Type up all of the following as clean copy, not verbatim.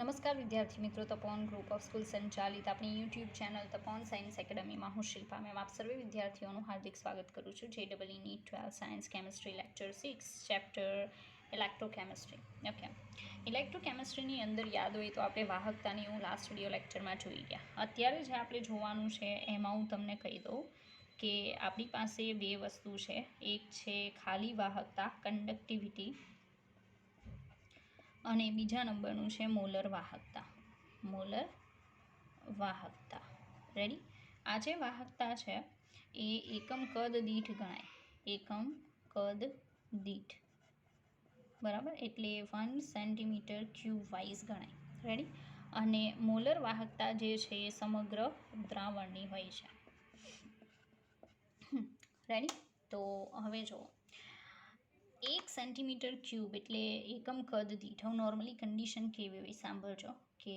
નમસ્કાર વિદ્યાર્થી મિત્રો, તપોન ગ્રુપ ઓફ સ્કૂલ સંચાલિત આપણી યુટ્યુબ ચેનલ તપોન સાયન્સ એકેડમીમાં હું શિલ્પા મેમ આપ સર્વે વિદ્યાર્થીઓનું હાર્દિક સ્વાગત કરું છું. JEE NEET 12 science chemistry lecture 6 chapter electrochemistry. Okay, ઇલેક્ટ્રોકેમિસ્ટ્રીની અંદર યાદ હોય તો આપણે વાહકતાની હું લાસ્ટ વિડીયો લેક્ચરમાં જોઈ ગયા. અત્યારે જે આપણે જોવાનું છે એમાં હું તમને કહી દઉં કે આપણી પાસે બે વસ્તુ છે. એક છે ખાલી વાહકતા કંડક્ટિવિટી અને બીજા નંબરનું છે મોલર વાહકતા. મોલર વાહકતા રેડી. આ જે વાહકતા છે એ એકમ કદ દીઠ ગણાય. એકમ કદ દીઠ બરાબર, એટલે 1 સેન્ટીમીટર ક્યુબ વાઇઝ ગણાય. રેડી. અને મોલર વાહકતા જે છે એ સમગ્ર દ્રાવણની હોય છે. રેડી. તો હવે જુઓ, 1 સેન્ટીમીટર ક્યુબ એટલે એકમ કદ દીઠ. હવે નોર્મલી કન્ડિશન કેવી હોય સાંભળજો કે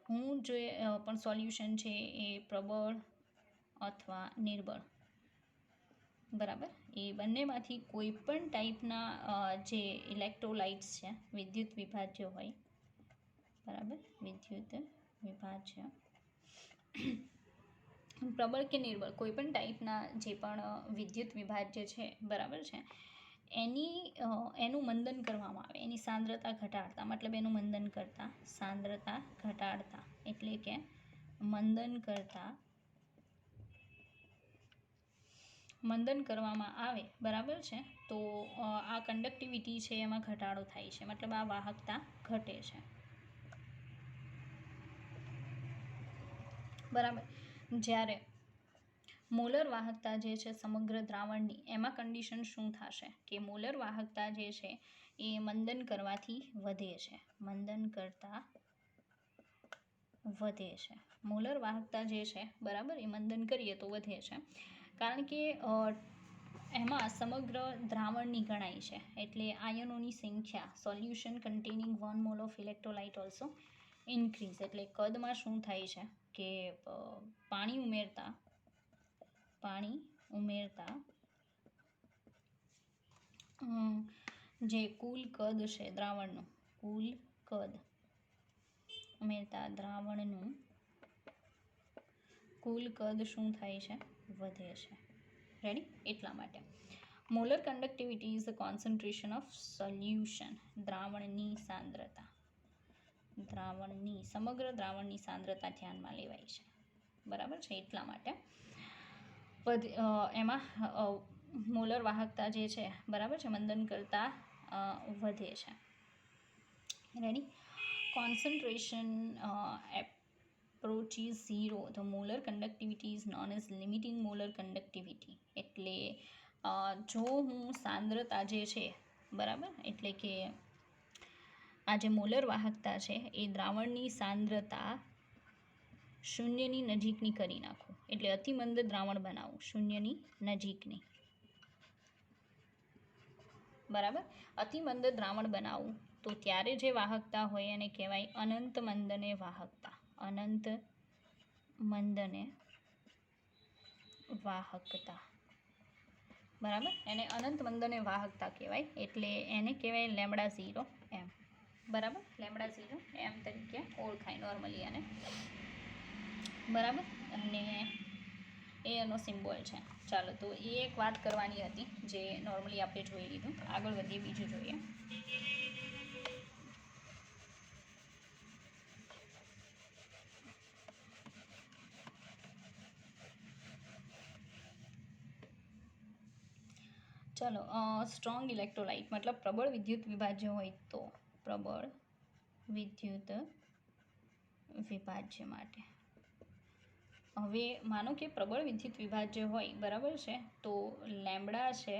હું જે પણ સોલ્યુશન છે એ પ્રબળ અથવા નિર્બળ બરાબર, એ બંનેમાંથી કોઈ પણ ટાઈપના જે ઇલેક્ટ્રોલાઇટ્સ છે, વિદ્યુત વિભાજ્ય હોય બરાબર, વિદ્યુત વિભાજ્ય પ્રબળ કે નિર્બળ કોઈ પણ ટાઈપના જે પણ વિદ્યુત વિભાજ્ય છે બરાબર છે, એનું મંદન કરવામાં આવે. એની સાંદ્રતા ઘટાડતા, મતલબ એનું મંદન કરતા, સાંદ્રતા ઘટાડતા એટલે કે મંદન કરવામાં આવે બરાબર છે, તો આ કંડક્ટિવિટી છે એમાં ઘટાડો થાય છે, મતલબ આ વાહકતા ઘટે છે બરાબર. જ્યારે મોલર વાહકતા જે છે સમગ્ર દ્રાવણની, એમાં કન્ડિશન શું થશે કે મોલર વાહકતા જે છે એ મંદન કરવાથી વધે છે. મંદન કરતા વધે છે. મોલર વાહકતા જે છે બરાબર, એ મંદન કરીએ તો વધે છે, કારણ કે એમાં સમગ્ર દ્રાવણની ગણાય છે. એટલે આયનોની સંખ્યા, solution containing 1 mall of electrolyte also increase. એટલે કદમાં શું થાય છે કે પાણી ઉમેરતા જે કુલ કદ છે દ્રાવણનું, કુલ કદ ઉમેરતા દ્રાવણનું કુલ કદ શું થાય છે? વધે છે. રેડી. એટલા માટે molar conductivity is the concentration of solution, દ્રાવણની સાંદ્રતા. સમગ્ર દ્રાવણની સાંદ્રતા ધ્યાનમાં લેવાય છે બરાબર છે. એટલા માટે એમાં મોલર વાહકતા જે છે બરાબર છે મંદન કરતાં વધે છે. Ready. Concentration approaches 0, the molar conductivity is known as limiting molar conductivity. એટલે જો હું સાંદ્રતા જે છે બરાબર, એટલે કે આ જે મોલર વાહકતા છે એ દ્રાવણની સાંદ્રતા શૂન્યની નજીકની કરી નાખું, એટલે અતિમંદ દ્રાવણ બનાવું, શૂન્યની નજીકની બરાબર. અતિમંદ દ્રાવણ બનાવું તો ત્યારે જે વાહકતા હોય એને કહેવાય અનંત મંદને વાહકતા. અનંત મંદને વાહકતા બરાબર, એને અનંત મંદને વાહકતા કહેવાય. એટલે એને કહેવાય λ0 એમ બરાબર. λ0 એમ તરીકે ઓળખાય નોર્મલી એને બરાબર. અને એ એનો સિમ્બોલ છે. ચાલો, તો એ એક વાત કરવાની હતી જે નોર્મલી આપણે જોઈ લીધું. આગળ વધીએ, બીજું જોઈએ. ચાલો, સ્ટ્રોંગ ઇલેક્ટ્રોલાઇટ મતલબ પ્રબળ વિદ્યુત વિભાજ્ય હોય તો, પ્રબળ વિદ્યુત વિભાજ્ય માટે હવે માનો કે પ્રબળ વિદ્યુત વિભાજ્ય હોય બરાબર છે, તો લેમ્બડા છે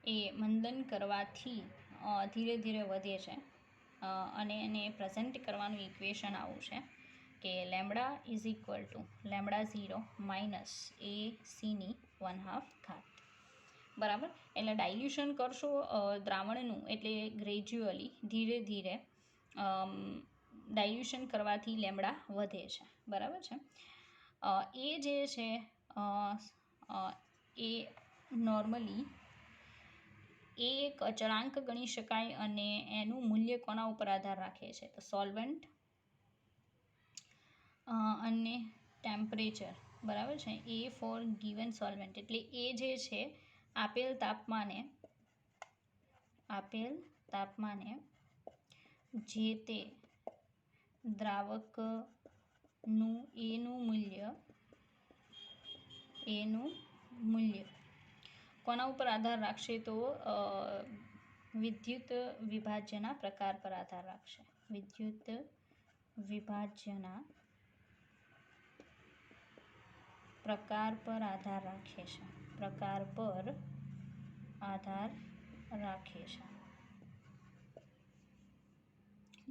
એ મંદન કરવાથી ધીરે ધીરે વધે છે. અને એને પ્રેઝન્ટ કરવાનું ઇક્વેશન આવું છે કે lambda is equal to λ0 minus AC/1/2 બરાબર. એટલે ડાયલ્યુશન કરશો દ્રાવણનું, એટલે ગ્રેજ્યુઅલી ધીરે ધીરે ડાયલ્યુશન કરવાથી લેમ્બડા વધે છે બરાબર છે. એ જે છે એ નોર્મલી એ એક અચળાંક ગણી શકાય અને એનું મૂલ્ય કોના ઉપર આધાર રાખે છે? તો સોલ્વન્ટ અને ટેમ્પરેચર, બરાબર છે. એ ફોર ગિવન સોલ્વન્ટ એટલે એ જે છે આપેલ તાપમાને જે તે દ્રાવકનું એનું મૂલ્ય કોના ઉપર આધાર રાખશે? તો વિદ્યુત વિભાજ્યના પ્રકાર પર આધાર રાખશે. વિદ્યુત વિભાજ્યના પ્રકાર પર આધાર રાખે છે. પ્રકાર પર આધાર રાખે છે,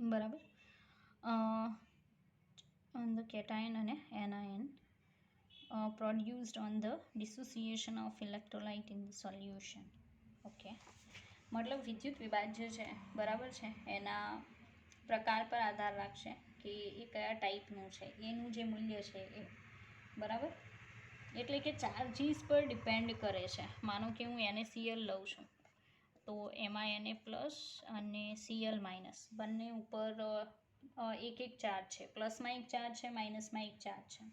બરાબર. on the cation અને anion produced on the dissociation of electrolyte in the solution. Okay, મતલબ વિદ્યુત વિભાજ્ય છે, બરાબર છે, એના પ્રકાર પર આધાર રાખશે કે એ કયા ટાઈપનું છે, એનું જે મૂલ્ય છે એ, બરાબર. એટલે કે ચાર્જીસ પર ડિપેન્ડ કરે છે. માનો કે હું NaCl લઉં છું તો એમાં Na+ અને Cl- બંને ઉપર એક ચાર્જ છે. પ્લસમાં એક ચાર્જ છે, માઇનસમાં એક ચાર્જ છે.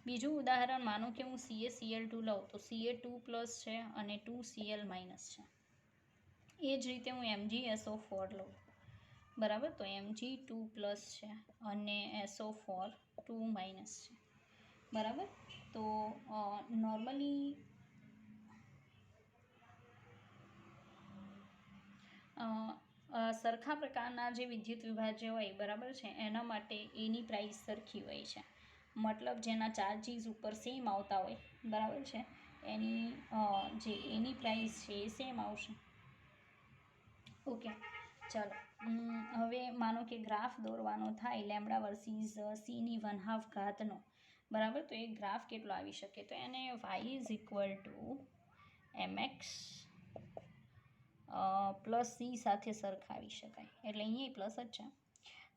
બીજું ઉદાહરણ, માનો કે હું CaCl2 લઉં તો Ca2+ છે અને 2Cl- છે. એ જ રીતે હું MgSO4 લઉં, બરાબર, તો Mg2+ છે અને SO4 2- છે, બરાબર. તો નોર્મલી સરખા પ્રકારના જે વિદ્યુત વિભાજ્ય હોય, બરાબર છે, એના માટે એની પ્રાઇસ સરખી હોય છે. મતલબ જેના ચાર્જીસ ઉપર સેમ આવતા હોય, બરાબર છે, એની પ્રાઇસ છે એ સેમ આવશે. ઓકે, ચાલો. હવે માનો કે ગ્રાફ દોરવાનો થાય લેમ્ડા વર્સિસ C ની 1/2 ઘાતનો, બરાબર. તો એ ગ્રાફ કેટલો આવી શકે? તો એને y = mx + c સાથે સરખાવી શકાય. એટલે અહીંયા પ્લસ જ છે.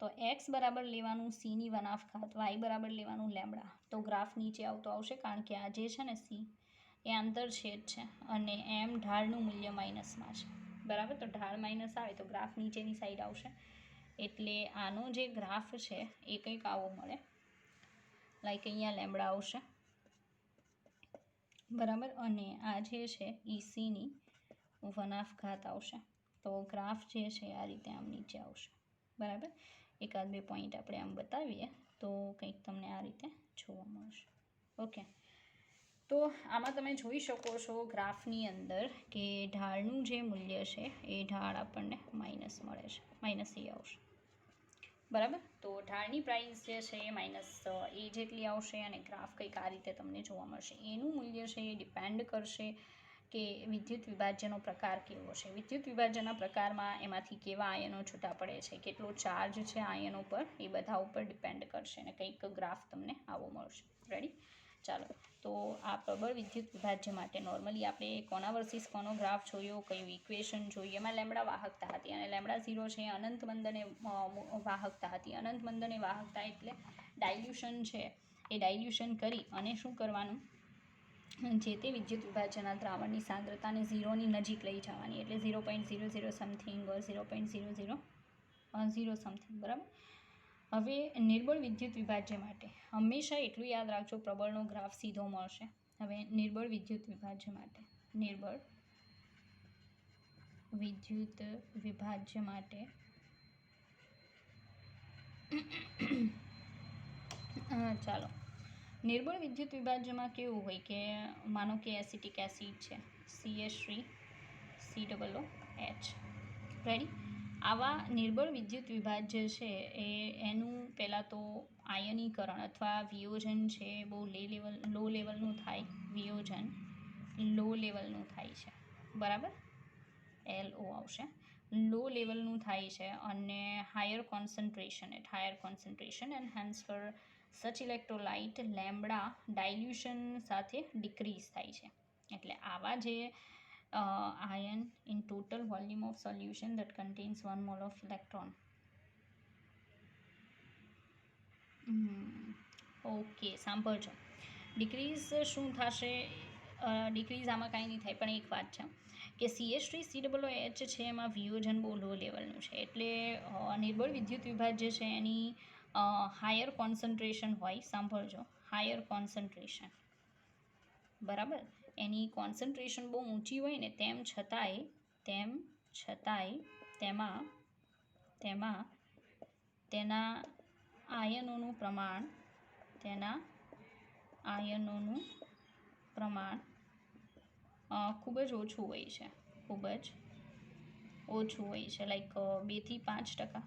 તો x બરાબર લેવાનું C ની 1/2 ઘાત, y બરાબર લેવાનું લેમ્ડા. તો ગ્રાફ નીચે આવતો આવશે કારણ કે આ જે છે ને C એ આંતરછેદ છે અને m ઢાળનું મૂલ્ય માઇનસમાં છે, બરાબર. તો ઢાળ માઇનસ આવે તો ગ્રાફ નીચેની સાઈડ આવશે. એટલે આનો જે ગ્રાફ છે એ કંઈક આવો મળે, લાઈક અહીંયા લેમ્ડા આવશે, બરાબર. અને આ જે છે એ C ની 1/2 ઘાત આવશે. તો ગ્રાફ જે છે આ રીતે આમ નીચે આવશે, બરાબર. એકાદ બે પોઈન્ટ આપણે આમ બતાવીએ તો કંઈક તમને આ રીતે જોવા મળશે. ઓકે, તો આમાં તમે જોઈ શકો છો ગ્રાફની અંદર કે ઢાળનું જે મૂલ્ય છે એ ઢાળ આપણને માઇનસ મળે છે, -a આવશે, બરાબર. તો ઢાળની પ્રાઇસ જે છે એ -a જેટલી આવશે અને ગ્રાફ કંઈક આ રીતે તમને જોવા મળશે. એનું મૂલ્ય છે એ ડિપેન્ડ કરશે કે વિદ્યુત વિભાજ્યનો પ્રકાર કેવો છે. વિદ્યુત વિભાજ્યના પ્રકારમાં એમાંથી કેવા આયનો છૂટા પડે છે, કેટલો ચાર્જ છે આયનો પર, એ બધા ઉપર ડિપેન્ડ કરશે અને કંઈક ગ્રાફ તમને આવો મળશે. રેડી? ચાલો. તો આ પ્રબળ વિદ્યુત વિભાજ્ય માટે નોર્મલી આપણે કોના વર્સિસ કોનો ગ્રાફ જોયો, કયું ઇક્વેશન જોઈએ, એમાં લેમ્ડા વાહકતા હતી અને લેમ્ડા 0 છે અનંત મંદને વાહકતા હતી. અનંત મંદને વાહકતા એટલે ડાયલ્યુશન છે, એ ડાયલ્યુશન કરી અને શું કરવાનું, જે તે વિદ્યુત વિભાજ્યના દ્રાવણની સાંદ્રતાને 0ની નજીક લઈ જવાની, એટલે 0.00 સમથિંગ 0.00 સમથિંગ, બરાબર. હવે નિર્બળ વિદ્યુત વિભાજ્ય માટે હંમેશા એટલું યાદ રાખજો, પ્રબળનો ગ્રાફ સીધો મળશે. હવે નિર્બળ વિદ્યુત વિભાજ્ય માટે ચાલો, નિર્બળ વિદ્યુત વિભાજ્યમાં કેવું હોય કે માનો કે એસિટિક એસિડ છે CH3COOH, રેડી. આવા નિર્બળ વિદ્યુત વિભાજ્ય છે એનું પહેલાં તો આયનીકરણ અથવા વિયોજન છે બહુ લો લેવલનું થાય, વિયોજન લો લેવલનું થાય છે, બરાબર. LO આવશે, લો લેવલનું થાય છે અને higher concentration and hence for such electrolyte lambda dilution સાથે ડિક્રીઝ થાય છે. એટલે આવા જે ion in total volume of solution that contains 1 mole of electron. Okay, સાંભળજો. ડિક્રીઝ શું થશે? ડિક્રીઝ આમાં કાંઈ નહીં થાય, પણ એક વાત છે કે CH3COOH છે એમાં વિયોજન બહુ લો લેવલનું છે, એટલે નિર્બળ વિદ્યુત વિભાજ જે છે એની હાયર કોન્સન્ટ્રેશન હોય. સાંભળજો, હાયર કોન્સન્ટ્રેશન, બરાબર, એની કોન્સન્ટ્રેશન બહુ ઊંચી હોય ને તેમ છતાંય તેમાં તેના આયનોનું પ્રમાણ ખૂબ જ ઓછું હોય છે, લાઈક 2 થી 5%,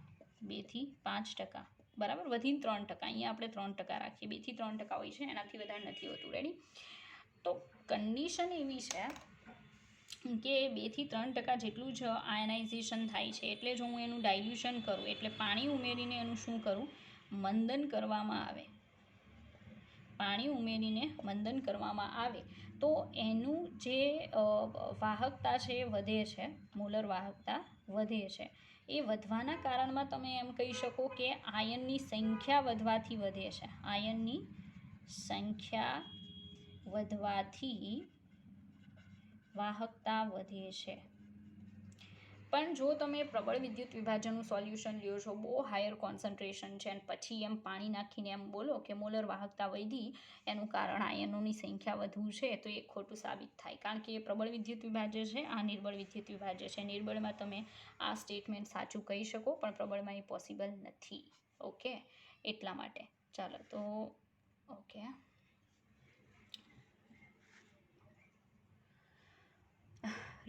બરાબર, વધીને 3%, અહીંયા આપણે 3% રાખીએ, 2 થી 3% હોય છે, એનાથી વધારે નથી હોતું. રેડી? તો કન્ડિશન એવી છે કે 2 થી 3% જેટલું જ આયનાઇઝેશન થાય છે, એટલે જો હું એનું ડાયલ્યુશન કરું, એટલે પાણી ઉમેરીને એનું શું કરું, મંદન કરવામાં આવે, તો એનું જે વાહકતા છે વધે છે, મોલર વાહકતા વધે છે. એ વધવાના કારણમાં તમે એમ કહી શકો કે આયનની સંખ્યા વધવાથી વધે છે, આયનની સંખ્યા વધવાથી વાહકતા વધે છે. પણ જો તમે પ્રબળ વિદ્યુત વિભાજનનું સોલ્યુશન લ્યો છો, બહુ હાયર કોન્સન્ટ્રેશન છે, અને પછી એમ પાણી નાખીને એમ બોલો કે મોલર વાહકતા વધી, એનું કારણ આયનોની સંખ્યા વધુ છે, તો એ ખોટું સાબિત થાય, કારણ કે એ પ્રબળ વિદ્યુત વિભાજ્ય છે, આ નિર્બળ વિદ્યુત વિભાજ્ય છે. નિર્બળમાં તમે આ સ્ટેટમેન્ટ સાચું કહી શકો, પણ પ્રબળમાં એ પોસિબલ નથી. ઓકે, એટલા માટે. ચાલો તો ઓકે,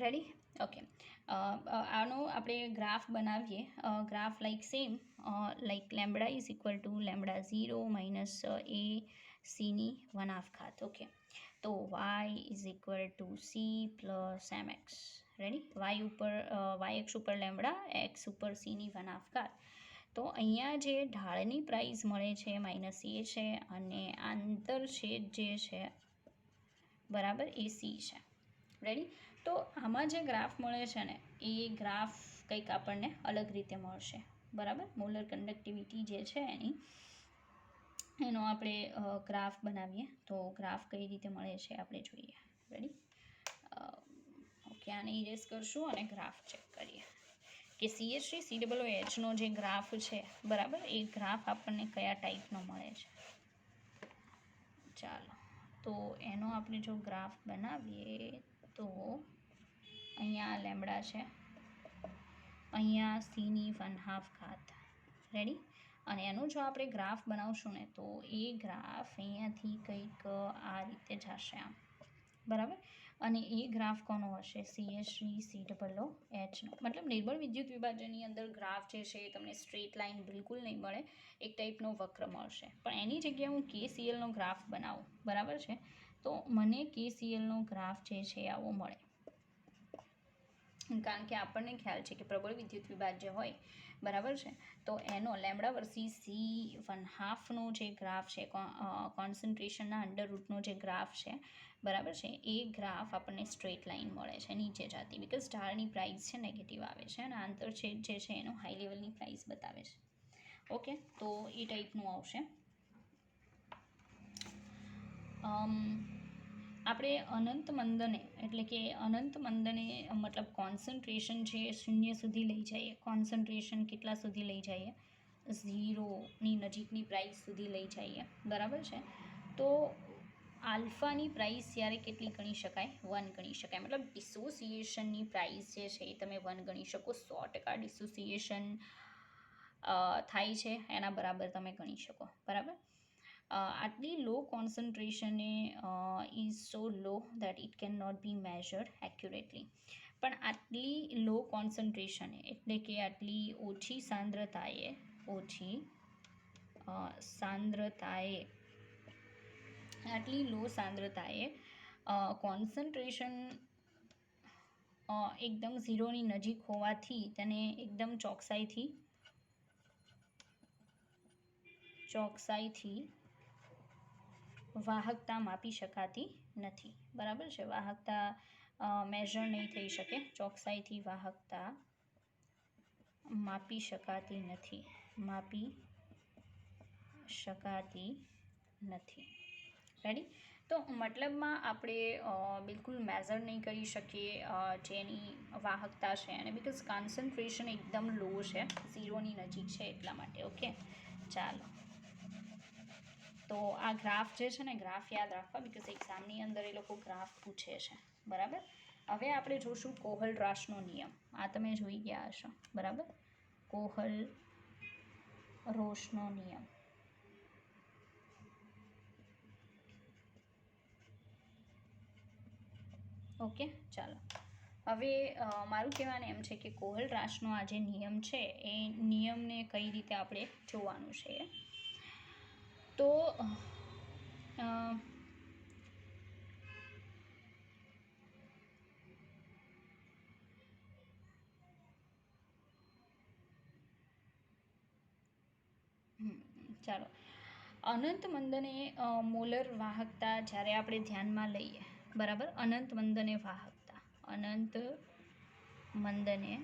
રેડી? ઓકે, આનો આપણે ગ્રાફ બનાવીએ. Graph like same, like lambda is equal to lambda 0 minus a cની 1/2 ઘાત. ઓકે, તો y is equal to c plus mx. Ready? yx ઉપર લેમ્બડા, x ઉપર cની 1/2 ઘાત. તો અહીંયા જે ઢાળની પ્રાઇસ મળે છે -a છે, અને આંતરછેદ જે છે, બરાબર, એ c છે. રેડી? તો આમાં જે ગ્રાફ મળે છે ને, એ ગ્રાફ કંઈક આપણને અલગ રીતે મળશે, બરાબર. મોલર કંડક્ટિવિટી જે છે એનો આપણે ગ્રાફ બનાવીએ, તો ગ્રાફ કઈ રીતે મળે છે આપણે જોઈએ. રેડી? ઓકે, આને ઇરેઝ કરશું અને ગ્રાફ ચેક કરીએ કે CH3COOHનો જે ગ્રાફ છે, બરાબર, એ ગ્રાફ આપણને કયા ટાઈપનો મળે છે. ચાલો, તો એનો આપણે જો ગ્રાફ બનાવીએ, તો અહીંયા લેમ્બડા છે, અહીંયા cની 1/2 ઘાત. રેડી? અને એનો જો આપણે ગ્રાફ બનાવશું ને, તો એ ગ્રાફ અહીંયાથી કંઈક આ રીતે જશે, આમ, બરાબર. અને એ ગ્રાફ કોનો હશે? CH3COOHનો. મતલબ નિર્બળ વિદ્યુત વિભાજનની અંદર ગ્રાફ જે છે એ તમને સ્ટ્રેટ લાઇન બિલકુલ નહીં મળે, એક ટાઈપનો વક્ર મળશે. પણ એની જગ્યાએ હું KClનો ગ્રાફ બનાવું, બરાબર છે, તો મને KClનો ગ્રાફ જે છે આવો મળે, કારણ કે આપણને ખ્યાલ છે કે પ્રબળ વિદ્યુત વિભાજ્ય હોય, બરાબર છે, તો એનો લેમ્બડા વર્સી c1/2નો જે ગ્રાફ છે, કોન્સન્ટ્રેશનના અંડરરૂટનો જે ગ્રાફ છે, બરાબર છે, એ ગ્રાફ આપણને સ્ટ્રેટ લાઇન મળે છે નીચે જતી, બિકોઝ ઢાળની પ્રાઇસ છે નેગેટિવ આવે છે, અને આંતરછેદ જે છે એનો હાઈ લેવલની પ્રાઇસ બતાવે છે. ઓકે, તો એ ટાઈપનું આવશે. આપણે અનંત મંદને, એટલે કે અનંત મંદને મતલબ કોન્સન્ટ્રેશન છે 0 સુધી લઈ જઈએ, કોન્સન્ટ્રેશન કેટલા સુધી લઈ જઈએ, 0ની નજીકની પ્રાઇસ સુધી લઈ જઈએ, બરાબર છે, તો આલ્ફાની પ્રાઇસ ત્યારે કેટલી ગણી શકાય? 1 ગણી શકાય. મતલબ ડિસોસિએશનની પ્રાઇસ જે છે એ તમે 1 ગણી શકો. 100% ડિસોસિએશન થાય છે એના બરાબર તમે ગણી શકો, બરાબર. આટલી low concentration is so low that it can not be measured accurately. પણ આટલી લો કોન્સન્ટ્રેશન, એટલે કે આટલી ઓછી સાંદ્રતાએ આટલી લો સાંદ્રતાએ કોન્સન્ટ્રેશન એકદમ 0ની નજીક હોવાથી તેને એકદમ ચોકસાઈથી વાહકતા માપી શકાતી નથી, બરાબર છે. વાહકતા મેઝર નહીં થઈ શકે, ચોકસાઈથી વાહકતા માપી શકાતી નથી. રેડી. તો મતલબમાં આપણે બિલકુલ મેઝર નહીં કરી શકીએ જેની વાહકતા છે અને બિકોઝ કોન્સન્ટ્રેશન એકદમ લો છે, 0ની નજીક છે એટલા માટે. ઓકે, ચાલો. તો આ ગ્રાફ જે છે ને, ગ્રાફ યાદ રાખવા, બિકોઝ એક્ઝામની અંદર એ લોકો ગ્રાફ પૂછે છે, બરાબર. હવે આપણે જોશું કોહલ-રાસનો નિયમ. આ તમે જોઈ ગયા હશો, બરાબર. કોહલ-રોસનો નિયમ. ઓકે, ચાલો. હવે મારું કહેવાનું એમ છે કે કોહલ-રાસનો આ જે નિયમ છે એ નિયમને કઈ રીતે આપણે જોવાનું છે. તો ચાલો, અનંત મંદને મોલર વાહકતા જ્યારે આપણે ધ્યાનમાં લઈએ, બરાબર. અનંત મંદને વાહકતા, અનંત મંદને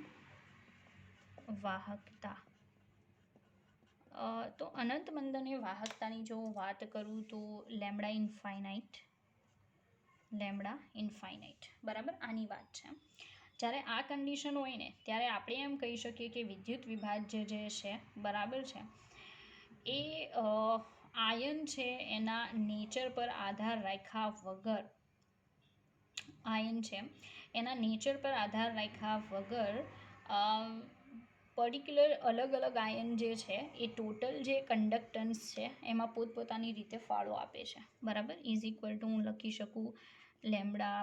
વાહકતા. તો અનંત મંદને વાહકતાની જો વાત કરું તો લેમડા ઇન્ફાઇનાઇટ, બરાબર. આની વાત છે. જ્યારે આ કન્ડિશન હોય ને ત્યારે આપણે એમ કહી શકીએ કે વિદ્યુત વિભાજ્ય જે છે, બરાબર છે, એ આયન છે એના નેચર પર આધાર રાખ્યા વગર, આયન છે એના નેચર પર આધાર રાખ્યા વગર પર્ટિક્યુલર અલગ અલગ આયન જે છે એ ટોટલ જે કંડક્ટન્સ છે એમાં પોતપોતાની રીતે ફાળો આપે છે, બરાબર. ઇઝ ઇક્વલ ટુ હું લખી શકું લેમડા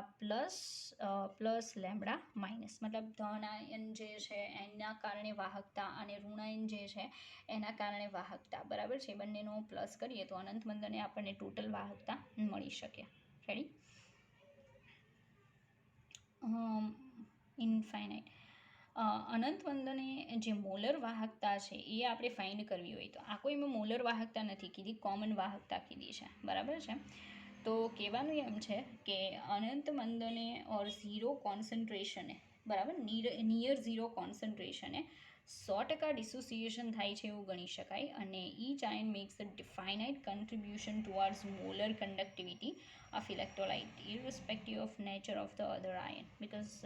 પ્લસ લેમડા માઇનસ. મતલબ ધન આયન જે છે એના કારણે વાહકતા અને ઋણાયન જે છે એના કારણે વાહકતા, બરાબર છે. બંનેનો પ્લસ કરીએ તો અનંત મંદને આપણને ટોટલ વાહકતા મળી શકે. રેડી. ઇન્ફાઇનાઇટ અનંત મંદને જે મોલર વાહકતા છે એ આપણે ફાઇન્ડ કરવી હોય તો આ કોઈ મેં મોલર વાહકતા નથી કીધી, કોમન વાહકતા કીધી છે, બરાબર છે. તો કહેવાનું એમ છે કે અનંત મંદને ઓર ઝીરો કોન્સન્ટ્રેશને, બરાબર, નિયર ઝીરો કોન્સન્ટ્રેશને 100% ડિસોસિએશન થાય છે એવું ગણી શકાય. અને each ion makes a definite contribution towards molar conductivity of electrolyte irrespective of nature of the other ion, because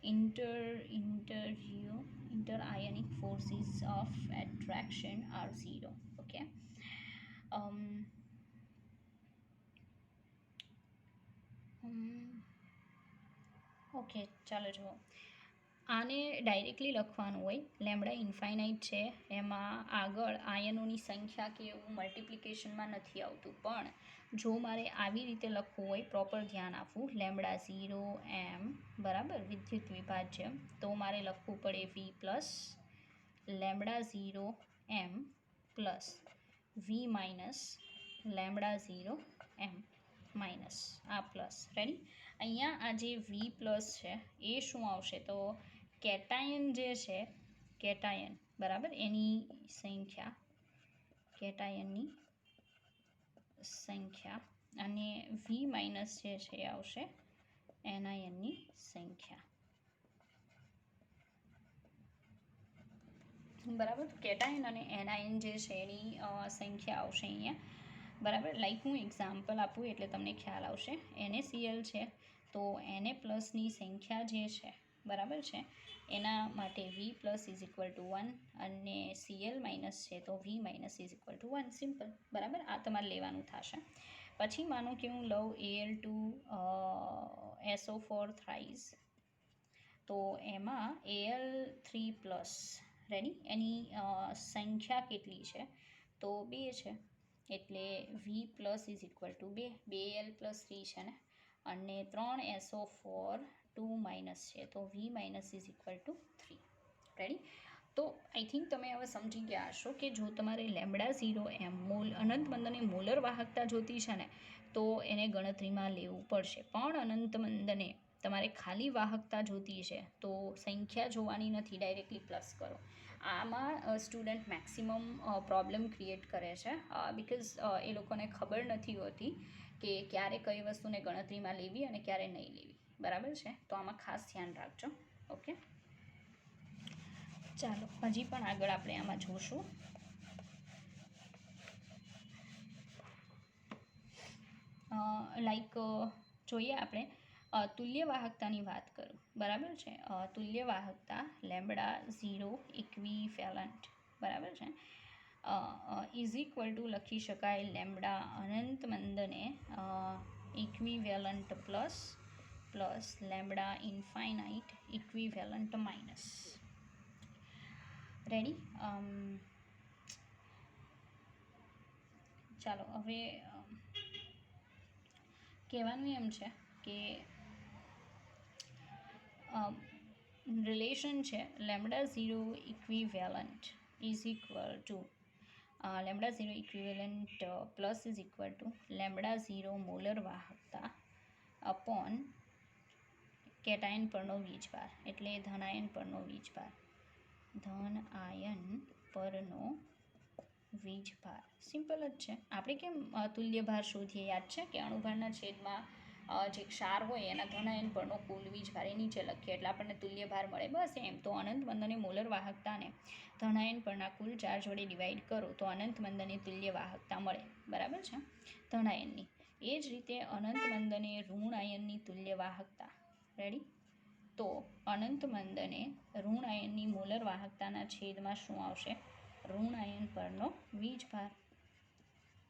interionic forces of attraction are zero. Okay. Okay, ચાલો જુઓ. આને ડાયરેક્ટલી લખવાનું હોય, લેમડા ઇન્ફાઇનાઇટ છે એમાં આગળ આયનોની સંખ્યા કે એવું મલ્ટિપ્લિકેશનમાં નથી આવતું, પણ જો મારે આવી રીતે લખવું હોય, પ્રોપર ધ્યાન આપવું, લેમડા 0 એમ, બરાબર, વિદ્યુત વિભાજ્ય, તો મારે લખવું પડે વી પ્લસ લેમડા 0 એમ પ્લસ વી માઇનસ લેમડા 0 એમ માઇનસ આ પ્લસ. રેડી. અહીંયા આ જે વી પ્લસ છે એ શું આવશે તો કેટાયન જે છે, કેટાયન, બરાબર, એની સંખ્યા, કેટાયનની સંખ્યા, અને વી માઇનસ જે છે એ આવશે એનાયનની સંખ્યા, બરાબર. કેટાયન અને એનાયન જે છે એની સંખ્યા આવશે અહીંયા, બરાબર. લાઈક હું એક્ઝામ્પલ આપું એટલે તમને ખ્યાલ આવશે. NaCl છે તો Na પ્લસની સંખ્યા જે છે, બરાબર છે, એના માટે v plus is equal to 1 અને Cl માઇનસ છે તો v minus is equal to 1. Simple, બરાબર. આ તમારે લેવાનું થશે. પછી માનો કે હું લઉં Al2SO4 થ્રાઇસ, તો એમાં Al3 પ્લસ, રેડી, એની સંખ્યા કેટલી છે તો 2 છે, એટલે v plus is equal to 2, 2Al plus 3 છે ને, અને 3SO4 2 માઇનસ છે તો v minus is equal to 3. Ready. તો આઈ થિંક તમે હવે સમજી ગયા હશો કે જો તમારે લેમડા 0 એમ અનંત મંદને મોલર વાહકતા જોતી છે ને તો એને ગણતરીમાં લેવું પડશે, પણ અનંત મંદને તમારે ખાલી વાહકતા જોતી છે તો સંખ્યા જોવાની નથી, ડાયરેક્ટલી પ્લસ કરો. આમાં સ્ટુડન્ટ મેક્સિમમ પ્રોબ્લેમ ક્રિએટ કરે છે, બિકોઝ એ લોકોને ખબર નથી હોતી કે ક્યારે કઈ વસ્તુને ગણતરીમાં લેવી અને ક્યારે નહીં લેવી, બરાબર છે. તો આમાં ખાસ ધ્યાન રાખજો. ઓકે, ચાલો હજી પણ આગળ આપણે આમાં જોશું. લાઈક જોઈએ આપણે તુલ્ય વાહકતાની વાત કરું, બરાબર છે. તુલ્ય વાહકતા લેમ્બડા ઝીરો ઇક્વિવેલન્ટ, બરાબર છે, ઇઝ ઇક્વલ ટુ લખી શકાય લેમ્બડા અનંત મંદને equivalent plus lambda infinite equivalent minus. Ready? ચાલો હવે કહેવાનું એમ છે કે રિલેશન છે lambda zero equivalent is equal to lambda zero equivalent plus is equal to lambda zero molar વાહકતા અપોન કેટાયન પરનો વીજભાર, એટલે ધન આયન પરનો વીજભાર, ધન આયન પરનો વીજભાર. સિમ્પલ જ છે. આપણે કેમ તુલ્ય ભાર શોધીએ, યાદ છે કે અણુભારના છેદમાં જે ક્ષાર હોય એના ધન આયન પરનો કુલ વીજભાર એ નીચે લખીએ એટલે આપણને તુલ્ય ભાર મળે. બસ એમ. તો અનંત મંદને મોલર વાહકતાને ધન આયન પરના કુલ ચાર્જ વડે ડિવાઈડ કરો તો અનંત મંદને તુલ્ય વાહકતા મળે, બરાબર છે, ધન આયનની. એ જ રીતે અનંત મંદને ઋણ આયનની તુલ્ય વાહકતા. રેડી? તો અનંત મંદને ઋણ આયનની મોલર વાહકતાના છેદમાં શું આવશે? ઋણ આયન પરનો વીજભાર,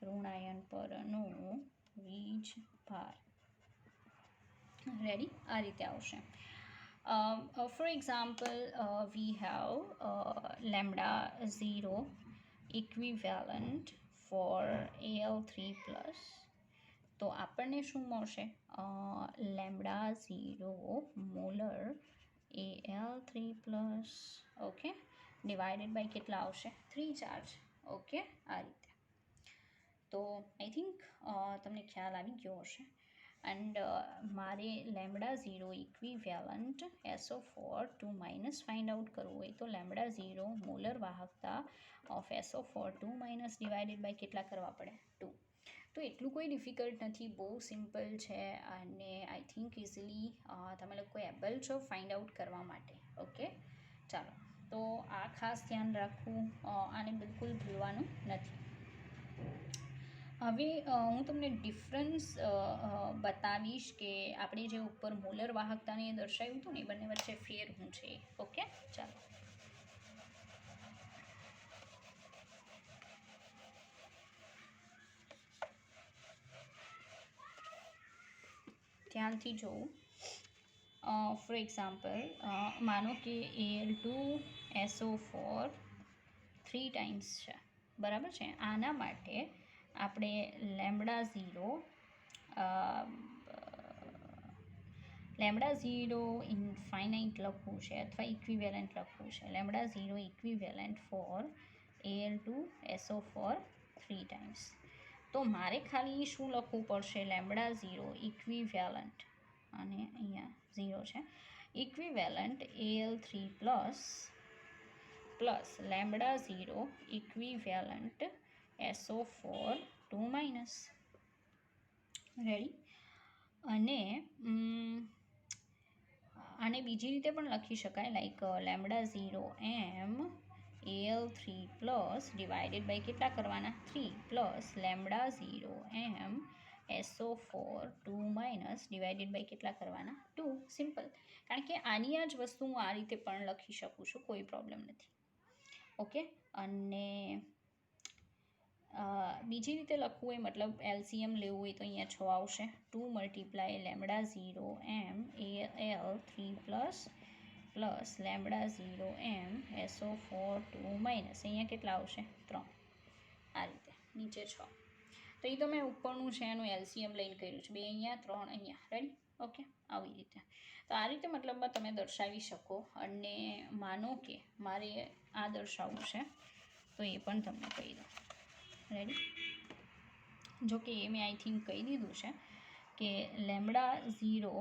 ઋણ આયન પરનો વીજભાર. રેડી? આ રીતે આવશે. For example we have lambda zero equivalent for Al3 plus. તો આપણને શું મળશે? Lambda zero molar Al3 plus, okay, divided by કેટલા આવશે? 3 ચાર્જ. ઓકે, આ રીતે. તો આઈ થિંક તમને ખ્યાલ આવી ગયો હશે. એન્ડ મારે lambda zero equivalent SO4 minus find out કરવું હોય તો લેમ્બડા ઝીરો મોલર વાહકતા of SO4 minus divided by કેટલા કરવા પડે? 2. તો એટલું કોઈ ડિફિકલ્ટ નથી, બહુ સિમ્પલ છે અને આઈ થિંક ઇઝીલી તમે લોકો એબલ છો ફાઇન્ડ આઉટ કરવા માટે. ઓકે, ચાલો. તો આ ખાસ ધ્યાન રાખવું, આને બિલકુલ ભૂલવાનું નથી. હવે હું તમને ડિફરન્સ બતાવીશ કે આપણે જે ઉપર મોલર વાહકતાને દર્શાવ્યું હતું ને એ બંને વચ્ચે ફેર શું છે. ઓકે, ચાલો. ધ્યાનથી જોવું. ફોર એક્ઝામ્પલ માનો કે Al2SO4 3 ટાઈમ્સ છે, બરાબર છે. આના માટે આપણે લેમ્બડા ઝીરો ઇન્ફાઇનાઇટ લખવું છે અથવા ઇક્વિવેલન્ટ લખવું છે. Lambda zero equivalent for Al2SO4 3 times. તો મારે ખાલી શું લખવું પડશે? લેમ્બડા ઝીરો ઇક્વિવેલન્ટ, અને અહીંયા ઝીરો છે, equivalent Al3 plus lambda zero equivalent SO4 minus. Ready? અને આને બીજી રીતે પણ લખી શકાય, like lambda zero M Al3 plus divided by કેટલા કરવાના? 3 plus lambda zero M SO4 minus divided by કેટલા કરવાના? 2. સિમ્પલ. કારણ કે આની આ જ વસ્તુ હું આ રીતે પણ લખી શકું છું, કોઈ પ્રોબ્લેમ નથી. ઓકે, અને બીજી રીતે લખવું હોય, મતલબ LCM લેવું હોય તો અહીંયા 6 આવશે. 2 multiply lambda zero M Al3 plus lambda zero M SO4 minus અહીંયા કેટલા આવશે? 3. આ રીતે નીચે 6. તો એ તો મેં ઉપરનું છે એનું LCM લઈને કર્યું છે. 2 અહીંયા, 3 અહીંયા. રેડી? ઓકે, આવી રીતે. તો આ રીતે મતલબમાં તમે દર્શાવી શકો. અને માનો કે મારે આ દર્શાવવું છે તો એ પણ તમને કહી દઉં. રેડી? જો કે એ મેં આઈ થિંક કહી દીધું છે કે લેમ્બડા ઝીરો